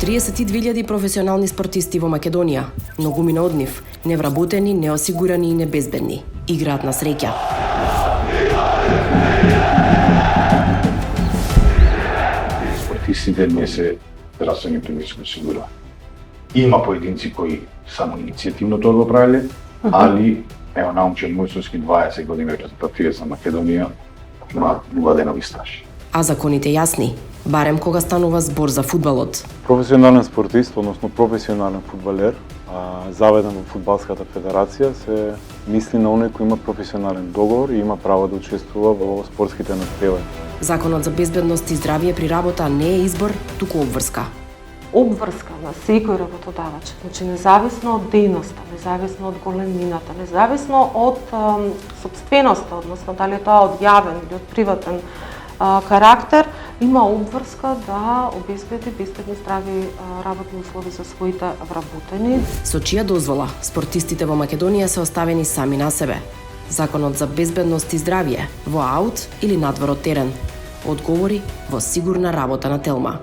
32.000 професионални спортисти во Македонија. Многумина од нив невработени, неосигурани и небезбедни. Играат на среќа. Спортистите не се здравствени премиски осигурувани. Има поединци кои само иницијативно тоа го правиле, али ево научен Мојсовски 20 години репрезентативец на Македонија има владенови стаж. А законите јасни, барем кога станува збор за фудбалот. Професионален спортист, односно професионален фудбалер, заведен во Фудбалската федерација, се мисли на оној кој има професионален договор и има право да учествува во спортските натпревари. Законот за безбедност и здравје при работа не е избор, туку обврска. Обврска на секој работодавач, значи независно од дејноста, независно од големината, независно од сопственоста, односно дали е тоа од јавен или од приватен карактер, има обврска да обезбеди безбедни здрави работни услови за своите вработени. Со чија дозвола спортистите во Македонија се оставени сами на себе? Законот за безбедност и здравје во аут или надвор од терен? Одговори во сигурна работа на Телма.